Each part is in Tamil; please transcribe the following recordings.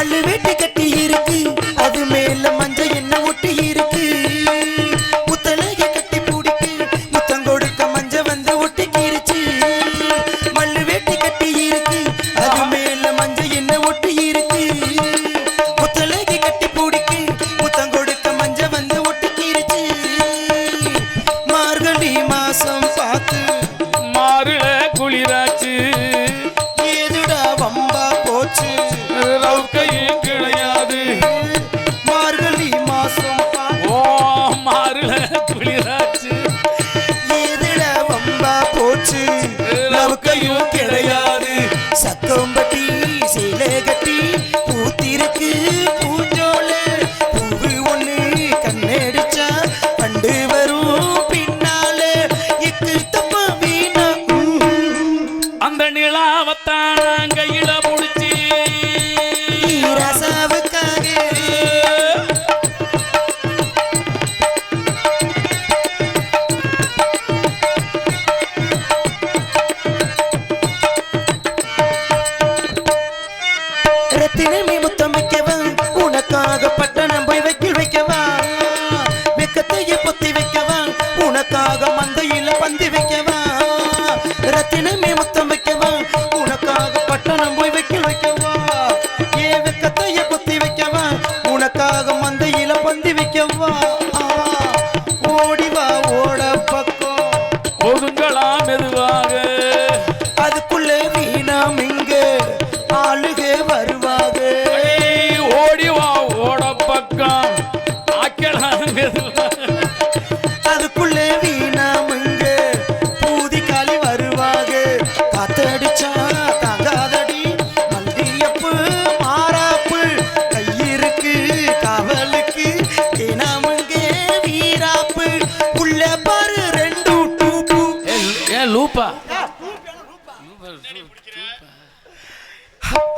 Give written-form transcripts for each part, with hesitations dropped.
மல்லு வேட்டி கட்டி இருக்கு அது மேல மஞ்சள் என்ன ஒட்டி இருக்கு முத்தலகை கட்டி பிடிக்கு முத்தம் கொடுக்க மஞ்ச வந்து ஒட்டிக்கிருச்சு மல்லு வேட்டி கட்டி இருக்கு அது மேல மஞ்சள் என்ன ஒட்டி இருக்கு முத்தலகை கட்டி பிடிக்கு முத்தம் கொடுக்க மஞ்ச வந்து ஒட்டிக்கிருச்சு மார்கழி மாசம் பார்த்து மாறுல குளிராச்சு ஏதுடா வம்பா போச்சு ரவுக்கையும் கிடையாது மார்கழி மாசம் ஓ மாறுல குளிராச்சு ஏதுடா வம்பா போச்சு ரவுக்கையும் கிடையாது சக்கம்பட்டி சேலை கட்டி பூத்திருக்கு பூஞ்சோல பூவு ஒண்ணு கண்ணடிச்சா கண்டு வரும் பின்னால இக்கு தப்ப வீணா அந்த நிலாவத்தான் கையில முடிச்சு ரசாவுக்காக ரத்தினமே முத்தம் வைக்கவா உனக்காக பட்டணம் போய் வைக்கில் வைக்கவா வெக்கத்தையே பொத்தி வைக்கவா உனக்காக மந்தையில பந்தி வைக்கவா ரத்தினமே முத்தம் வைக்கவா உனக்காக பட்டணம் போய் வைக்கில் வைக்கவா ஏ வெக்கத்தையே பொத்தி வைக்கவா உனக்காக மந்தையில பந்தி வைக்கவா ஓடிவா ஓட பக்கம் ஒதுங்களா மெதுவாக அதுக்குள்ள வீணாம் இங்க ஆளுக வருவாங்க ஓடி வா ஓட பக்கம் ஆக்கலாம் மெதுவாக அதுக்குள்ள வீணாம் இங்க பூதி காலி வருவாங்க காத்தடிச்சா தாங்காதடி மல்லியப்பு மாறாப்பு கையிருக்கு காவலுக்கு ஏனாமுங்க வீராப்பு உள்ள பாரு ரெண்டு டூப்பு ஏன் லூப்பா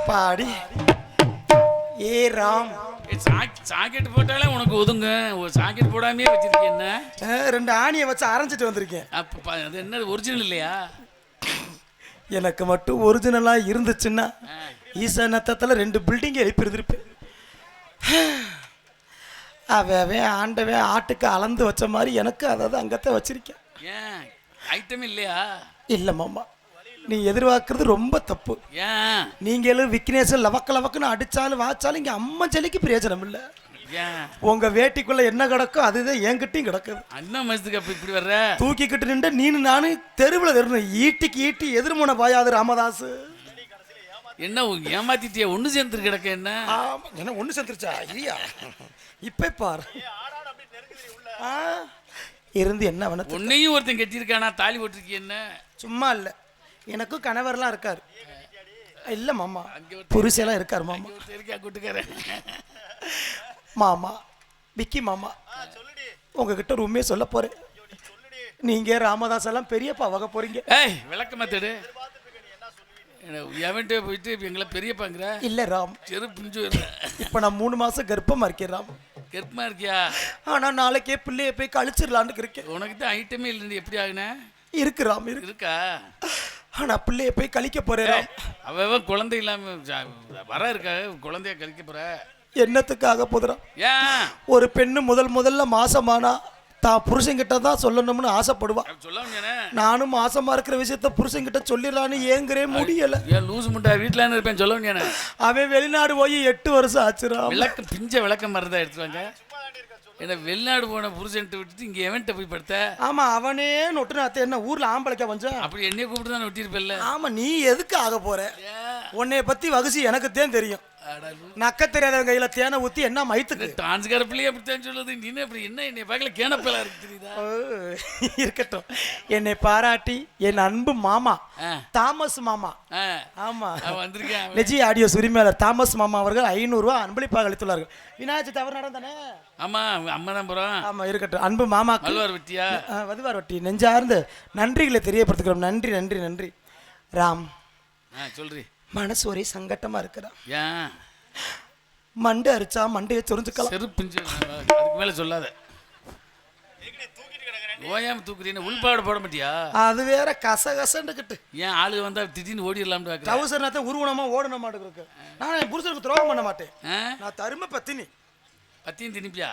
பாடி ஏ ராம் சாக்கெட் போட்டாலே உனக்கு ஒதுங்க ஒரு சாக்கெட் போடாமே வச்சிருக்கேன் என்ன ரெண்டு ஆணியை வச்சு அரைஞ்சிட்டு வந்திருக்கேன் அப்ப அது என்ன ஒரிஜினல் இல்லையா எனக்கு மட்டும் ஒரிஜினலா இருந்துச்சுன்னா ஈசா நத்தத்தில் 2 பில்டிங் எழுப்பியிருந்திருப்பேன் அவன் ஆண்டவன் ஆட்டுக்கு அளந்து வச்ச மாதிரி எனக்கு அதாவது அங்கத்தான் வச்சிருக்கேன் ஏன் ஐட்டம் இல்லையா இல்லை மாமா நீ எதிர்பார்க்கறது ரொம்ப தப்பு ஏன் நீங்களும் விக்னேஷன் லவக்குன்னு அடிச்சாலும் வாச்சாலும் இங்கே அம்மா செலிக்கு பிரயோஜனம் இல்லை ஏன் உங்க வேட்டிக்குள்ள என்ன கிடக்கும் அதுதான் என்கிட்டையும் கிடக்குது அண்ணா மசத்துக்கு அப்ப இப்படி வர்ற தூக்கிக்கிட்டு நின்று நீனு நானும் தெருவில் தெருணும் ஈட்டிக்கு ஈட்டி எதிர்முனை பாயாது ராமதாஸ் என்ன ஏமாத்திட்டியா ஒண்ணு சேர்ந்து கிடக்க என்ன என்ன ஒண்ணு சேர்ந்துருச்சா இல்லையா இப்ப பாரு இருந்து என்ன வேணா உன்னையும் ஒருத்தன் கட்டியிருக்கானா தாலி போட்டிருக்கீ என்ன சும்மா இல்லை எனக்கும் கணவர்லாம் இருக்காரு இல்லை மாமா புருஷெல்லாம் இருக்காரு மாமா இருக்கா கூட்டுக்காரன் மாமா விக்கி மாமா உங்ககிட்ட ரூமே சொல்ல போறேன் நீங்க ராமதாஸ் எல்லாம் பெரியப்பா வகை போறீங்க ஏய் விளக்க மாத்தடு எவன்கிட்ட போயிட்டு எங்களை பெரியப்பாங்கிற இல்ல ராம் செரு பிஞ்சு இப்ப நான் 3 மாசம் கர்ப்பமா இருக்கேன் ராம் கர்ப்பமா இருக்கியா ஆனா நாளைக்கே பிள்ளைய போய் கழிச்சிடலான்னு இருக்கேன் உனக்கு தான் ஐட்டமே இல்லை எப்படி ஆகுன இருக்கு ராம் இருக்கா ஆனா பிள்ளைய போய் கழிக்க போறேன் அவன் குழந்தை இல்லாம வர இருக்கா குழந்தைய கழிக்க போற என்னத்துக்காக போதுறான் ஏன் ஒரு பெண்ணு முதல்ல மாசமானா தான் புருஷன்கிட்ட தான் சொல்லணும்னு ஆசைப்படுவான் நானும் மாசமா இருக்கிற விஷயத்த புருஷன்கிட்ட சொல்லிடலான்னு ஏங்குறே முடியல ஏன் லூசு முட்டா வீட்டுல இருப்பேன் சொல்ல அவன் வெளிநாடு போய் 8 வருஷம் ஆச்சுரா விளக்கம் பிஞ்ச விளக்கம் மாதிரிதான் எடுத்துவாங்க என்ன வெளிநாடு போன புருஷன்ட்டு விட்டுட்டு இங்க எவன்ட்ட போய் படுத்த ஆமா அவனே நொட்டு நாத்த என்ன ஊர்ல ஆம்பளைக்க வந்தான் அப்படி என்னைய கூப்பிட்டு தான் ஒட்டிருப்பேன்ல ஆமா நீ எதுக்கு ஆக போற உன்னைய பத்தி வகுசி எனக்கு தான் தெரியும் நக்க தெரியாதவங்க கையில தேனை ஊத்தி என்ன மைத்துக்கு டான்ஸ்கார பிள்ளைய அப்படித்தான் சொல்லுது நீ அப்படி என்ன என்னை பார்க்கல கேனப்பலா இருக்கு தெரியுதா இருக்கட்டும் என்னை பாராட்டி என் அன்பு மாமா தாமஸ் மாமா ஆமா வந்திருக்கேன் நிஜி ஆடியோ உரிமையாளர் தாமஸ் மாமா அவர்கள் 500 ரூபாய் அன்பளிப்பாக அளித்துள்ளார்கள் விநாயகர் தவறு நடந்தானே ஆமா அம்மா தான் போறோம் ஆமா இருக்கட்டும் அன்பு மாமா வலுவார் வெட்டியா வதுவார் வெட்டி நெஞ்சார்ந்து நன்றிகளை தெரியப்படுத்துகிறோம் நன்றி நன்றி நன்றி ராம் சொல்றி மனசு ஒரே சங்கட்டமா இருக்கிறா ஏன் மண்டை அரிச்சா மண்டையை சொரிஞ்சுக்கலாம் செருப்பிஞ்சு அதுக்கு மேல சொல்லாத ஓயாம தூக்குறீன்னு உள்பாடு போட மாட்டியா? அது வேற கசகசன்னுக்கிட்டு ஏன் ஆளு வந்தா திடீர்னு ஓடிடலாம்னு பார்க்குறேன். டவுசர் நேரத்தை உருவனமா ஓடணும் மாட்டேருக்கு. நான் என் புருஷனுக்கு துரோகம் பண்ண மாட்டேன். நான் தரும பத்தினி. பத்தியும் திணிப்பியா?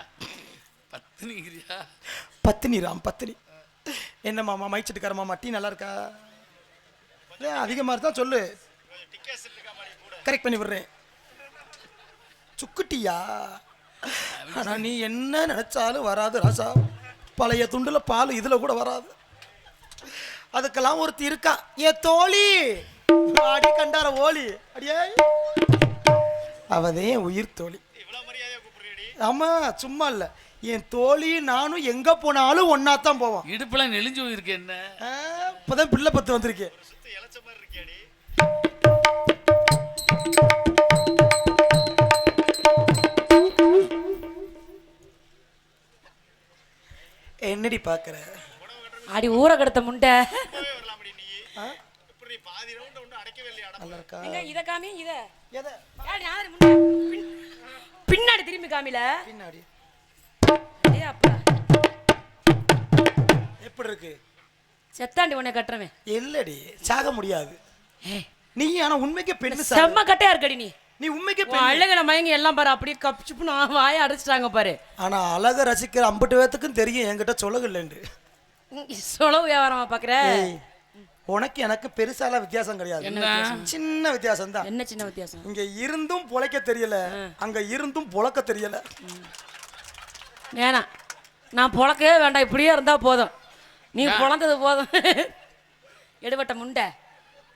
பத்தினிக்கிறியா? பத்தினி ராம் பத்தினி. என்ன மாமா மைச்சிட்டுக்கார மாமா டீ நல்லா இருக்கா? அதிகமாக இருந்தால் சொல்லு, கரெக்ட் பண்ணி விடுறேன். சுக்குட்டியா? ஆனால் நீ என்ன நினைச்சாலும் வராது ராசா. பழைய துண்டுல பால் இதுல கூட வராது. அதுக்கெல்லாம் ஒருத்தி இருக்கா, ஏ தோழி அடி கண்டார ஓலி அடியே, அவதே உயிர் தோழி. ஆமா சும்மா இல்ல, என் தோழி நானும் எங்க போனாலும் ஒன்னாத்தான் போவோம். இடுப்புலாம் நெளிஞ்சு போயிருக்கு. என்ன இப்பதான் பிள்ளை பத்து வந்திருக்கேன். என்னடி பாக்குற? அடி ஊற கடத்த முண்டை. நல்லா இருக்கா? இத காமி, இத எதை? பின்னாடி திரும்பி காமில. பின்னாடி அப்பா எப்படி இருக்கு? செத்தாண்டி உன்னை கட்டுறவன் இல்லடி, சாக முடியாது நீ. ஆனா உண்மைக்கு பெண்ணு செம்ம கட்டையா இருக்கடி நீ. நீ உண்மைக்கு அழகன மயங்கி எல்லாம் பாரு அப்படியே கப்சுப்புன்னு வாயை அடைச்சிட்டாங்க பாரு. ஆனா அழக ரசிக்கிற 50 பேத்துக்கும் தெரியும் என்கிட்ட சொல்லவில்லைன்னு. சொலவு வியாபாரமா பாக்குற? உனக்கு எனக்கு பெருசால வித்தியாசம் கிடையாது, சின்ன வித்தியாசம் தான். என்ன சின்ன வித்தியாசம்? இங்க இருந்தும் பொழைக்க தெரியல, அங்க இருந்தும் பொழக்க தெரியல. வேணாம், நான் பொழக்கவே வேண்டாம், இப்படியே இருந்தா போதும். நீ பொழந்தது போதும். எடுபட்ட முண்டை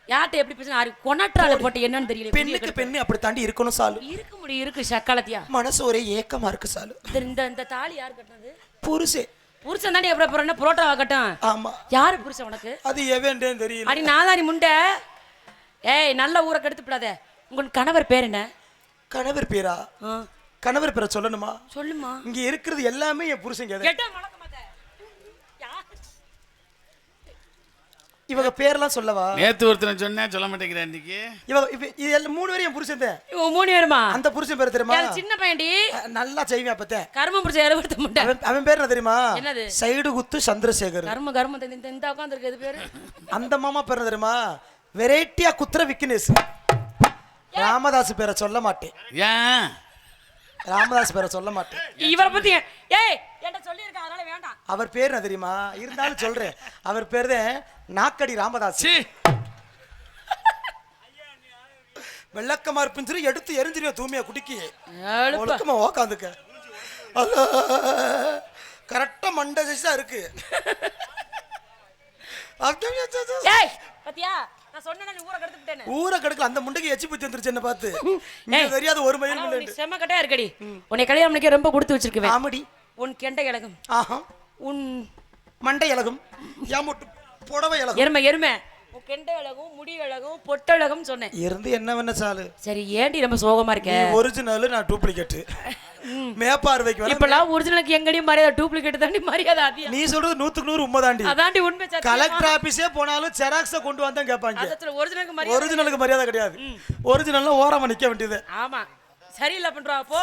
யார்கிட்ட எப்படி பேசுனா கொண்டாட்டால போட்டு என்னன்னு தெரியல. பெண்ணுக்கு பெண்ணு அப்படி தாண்டி இருக்கணும் சாலு. இருக்க முடியும், இருக்கு சக்காலத்தியா. மனசு ஒரே ஏக்கமா இருக்கு சாலு. இந்த தாலி யார் கட்டினது? புருஷே. புருஷன் தாண்டி எப்படி என்ன புரோட்டா கட்டும்? ஆமா. யாரு புருஷன் உனக்கு? அது எவன்டேன்னு தெரியல. அடி நாதாரி முண்டை. ஏய் நல்ல ஊரை கெடுத்துப்படாத. உங்க கணவர் பேர் என்ன? கணவர் பேரா? கணவர் பேரை சொல்லணுமா? சொல்லுமா. இங்க இருக்கிறது எல்லாமே என் புருஷங்க. இவங்க பேர்லாம் சொல்லவா? நேத்து ஒருத்தனை சொன்னேன் சொல்ல மாட்டேங்கிறேன். இன்னைக்கு இவங்க 3 பேரும் என் புருஷன் தான். 3 பேருமா? அந்த புருஷன் பேர் தெரியுமா? சின்ன பையன்டி, நல்லா செய்வேன். அப்பத்தேன் கர்ம புருஷன் எடுத்து முண்டை. அவன் பேர் என்ன தெரியுமா? என்னது? சைடு குத்து சந்திரசேகர். கர்ம இந்த உட்கார்ந்து இருக்கு. எது பேரு? அந்த மாமா பேர் என்ன தெரியுமா? வெரைட்டியா குத்துற விக்னேஷ். ராமதாஸ் பேரை சொல்ல மாட்டேன். ஏன் ராமதாஸ் பேரை சொல்ல மாட்டேன். இவரை பத்தி ஏய் என்கிட்ட சொல்லியிருக்க, அதனால வேண்டாம். அவர் பேர் என்ன தெரியுமா? இருந்தாலும் சொல்றேன். அவர் பேர் தான் நாக்கடி ராமதாஸ். வெள்ளக்கமா இருப்பின்னு எடுத்து எரிஞ்சிருவ தூமியா குடிக்கி ஒழுக்கமா உக்காந்துக்க. கரெக்டா மண்டை சைஸா இருக்கு. ஊரை கெடுக்கல, அந்த முண்டைக்கு எச்சி பத்தி வந்துருச்சு என்ன பார்த்து. தெரியாத ஒரு மயில் செம்ம கட்டையா இருக்கடி. உன்னை கல்யாணம் பண்ணிக்க ரொம்ப கொடுத்து வச்சிருக்கேன். ஆமடி. உன் கெண்டை இலகும். ஆஹா. உன் மண்டை இலகும். யாமோட்டு புடவை இலகும். எருமை உன் கெண்டை இலகும், முடி இலகும், பொட்டழகும் சொன்னேன். இருந்து என்ன வேணா சாலு. சரி ஏண்டி ரொம்ப சோகமா இருக்க? ஒரிஜினல், நான் டூப்ளிகேட். மேப்பார்வைக்கு வேணா. இப்பலாம் ஒரிஜினலுக்கு எங்கடியும் மரியாதை, டூப்ளிகேட் தாண்டி மரியாதை அதிகம். நீ சொல்றது 100க்கு 100 உண்மை தாண்டி. அதாண்டி உண்மை. கலெக்டர் ஆபீஸே போனாலும் ஜெராக்ஸ கொண்டு வந்தா கேட்பாங்க. ஒரிஜினலுக்கு மரியாதை கிடையாது. ஒரிஜினல்ல ஓரமா நிக்க வேண்டியது. ஆமா, சரியில்லை பண்றா போ.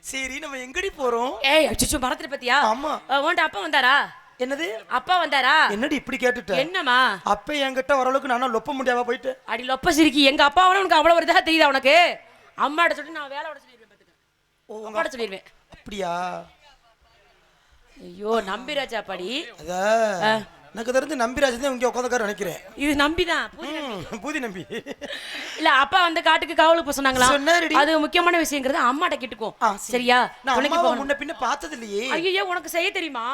சரி நம்ம எங்கடி போறோம்? ஏய் அச்சச்சோ மறந்துட்ட பத்தியா? ஆமா. உன்ட்ட அப்பா வந்தாரா? என்னது? அப்பா வந்தாரா? என்னடி இப்படி கேட்டுட்ட? என்னமா? அப்ப என்கிட்ட வரளவுக்கு நானா லொப்ப முடியாம போயிட்டு. அடி லொப்ப சிரிக்கி. எங்க அப்பாவோட உனக்கு அவ்வளவு வருதா தெரியுதா உனக்கு? அம்மாட்ட சொல்லி நான் வேலை விட சொல்லிடுவேன் பாத்துக்க. அம்மாட்ட சொல்லிடுவேன். அப்படியா? ஐயோ நம்பிராஜா படி. அத எனக்கு தெரிஞ்சு நம்பிராஜ் தான் இங்க உட்கார்ந்துக்கார நினைக்கிறேன். இது நம்பிதான். பூதி நம்பி. இல்ல அப்பா வந்து காட்டுக்கு காவலுக்கு போக சொன்னாங்களா? அது முக்கியமான விஷயங்கிறது அம்மாட்ட கேட்டுக்கோ. சரியா? உனக்கு முன்ன பின்ன பார்த்தது இல்லையே. ஐயோ உனக்கு செய்ய தெரியுமா?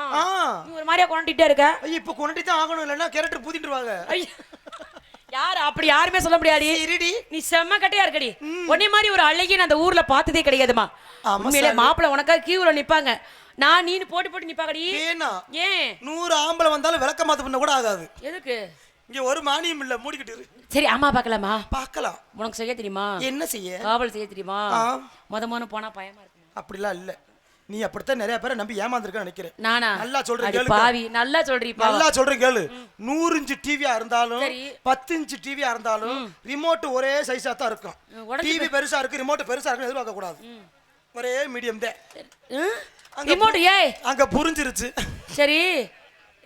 நீ ஒரு மாதிரியா கொண்டிட்டே இருக்க. ஐயோ இப்ப கொண்டிட்டு தான் ஆகணும், இல்லன்னா கேரக்டர் பூதிட்டுருவாங்க. யாரு அப்படி யாருமே சொல்ல முடியாது. நீ செம்ம கட்டையா இருக்கடி. உன்னை மாதிரி ஒரு அழகிய அந்த ஊர்ல பார்த்ததே கிடையாதுமா. உண்மையிலே மாப்பிள்ள உனக்காக கியூல நிப்பாங்க. நான் நீ போட்டு நிப்பாங்கடி. ஏன் 100 ஆம்பளை வந்தாலும் விளக்க மாத்த பண்ண கூட ஆகாது. எதுக்கு? இங்க ஒரு மானியம் இல்ல, மூடிக்கிட்டு இரு. சரி அம்மா பார்க்கலாமா? பார்க்கலாம். உனக்கு செய்ய தெரியுமா? என்ன செய்ய? காவல் செய்ய தெரியுமா? மொதமான போனா பயமா இருக்கு. அப்படிலாம் இல்ல, நீ அப்படித்தான் நிறைய பேரை நம்பி ஏமாந்துருக்க நினைக்கிறேன். நானா? நல்லா சொல்றேன் கேளு. பாவி நல்லா சொல்றீப்பா. நல்லா சொல்றேன் கேளு. 100 இன்ச் டிவியா இருந்தாலும் 10 இன்ச் டிவியா இருந்தாலும் ரிமோட் ஒரே சைஸா தான் இருக்கும். டிவி பெருசா இருக்கு, ரிமோட் பெருசா இருக்கு எதிர்பார்க்க கூடாது. ஒரே மீடியம் தான். ரிமோட் ஏய் அங்க புரிஞ்சிருச்சு. சரி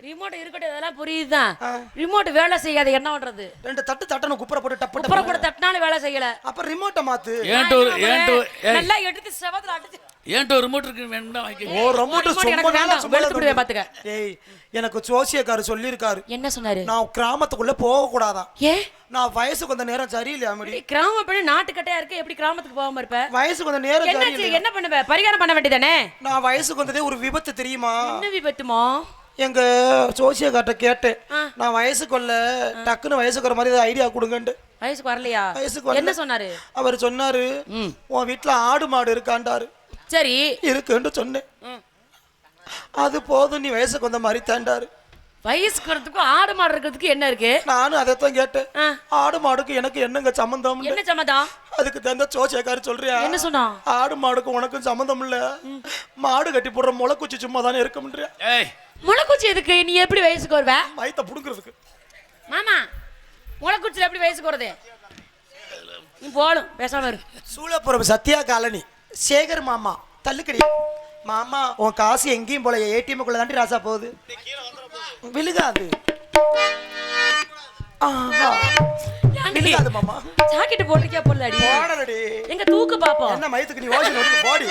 ரிமோட் இருக்கட்டும், இதெல்லாம் புரியுதுதான். ரிமோட் வேலை செய்யாத என்ன பண்றது? 2 தட்டு தட்டணும், குப்புற போட்டு டப்பு குப்புற போட்டு தட்டினாலும் வேலை செய்யல. அப்ப ரிமோட்டை மாத்து. நல்லா எடுத்து செவத்துல அடிச்சு. ஏன்டோ ரிமோட் இருக்கு வேணும்னா வாங்கி. ஓ ரிமோட் சும்மா வெளுத்து விடுவே பாத்துக்க. ஏய் எனக்கு ஜோசியக்காரர் சொல்லிருக்காரு. என்ன சொன்னாரு? நான் கிராமத்துக்குள்ள போக கூடாதான். ஏ நான் வயசுக்கு கொஞ்ச நேரம் சரியில்லையா மடி? கிராம பெண்ணு நாட்டுக்கட்டையா இருக்கு, எப்படி கிராமத்துக்கு போகாம இருப்ப? வயசுக்கு கொஞ்ச நேரம் சரியில்லை. என்ன பண்ணுவ? பரிகாரம் பண்ண வேண்டியதானே? நான் வயசுக்கு வந்ததே ஒரு விபத்து தெரியுமா? என்ன விபத்துமா? எங்க ஜோசியக்கார்ட்ட கேட்டேன், நான் வயசுக்குள்ள டக்குன்னு வயசுக்கு வர மாதிரி ஐடியா கொடுங்கன்ட்டு. வயசுக்கு வரலையா? வயசுக்கு என்ன சொன்னாரு? அவர் சொன்னாரு, உன் வீட்டுல ஆடு மாடு இருக்காண்டாரு. சரி இருக்குன்னு சொன்னேன். அது போதும், நீ வயசுக்கு வந்த மாதிரி தாண்டாரு. வயசுக்கு வரதுக்கும் ஆடு மாடு இருக்கிறதுக்கு என்ன இருக்கு? நானும் அதைத்தான் கேட்டேன். ஆடு மாடுக்கு எனக்கு என்னங்க சம்பந்தம்? என்ன சம்பந்தம்? அதுக்கு தந்த ஜோசியக்காரர் சொல்றியா? என்ன சொன்னா? ஆடு மாடுக்கு உனக்கும் சம்பந்தம் இல்ல, மாடு கட்டி போடுற முளைக்குச்சி சும்மா தானே இருக்க முடியா? முளைக்குச்சி எதுக்கு? நீ எப்படி வயசுக்கு வருவ? வயித்த புடுங்கிறதுக்கு. மாமா முளைக்குச்சில எப்படி வயசுக்கு வருது? நீ போடும் பேசாம இரு. சூளப்புரம் சத்யா காலனி சேகர் மாமா தள்ளுக்கடி. மாமா உன் காசு எங்கேயும் போல, ஏடிஎம்குள்ள தாண்டி ராசா போகுது, விழுகாது. விழுகாது மாமா. ஜாக்கெட் போட்டுக்கியா போடலடி? போடலடி. எங்க தூக்கு பாப்போம். என்ன மயத்துக்கு நீ ஓடி போடி.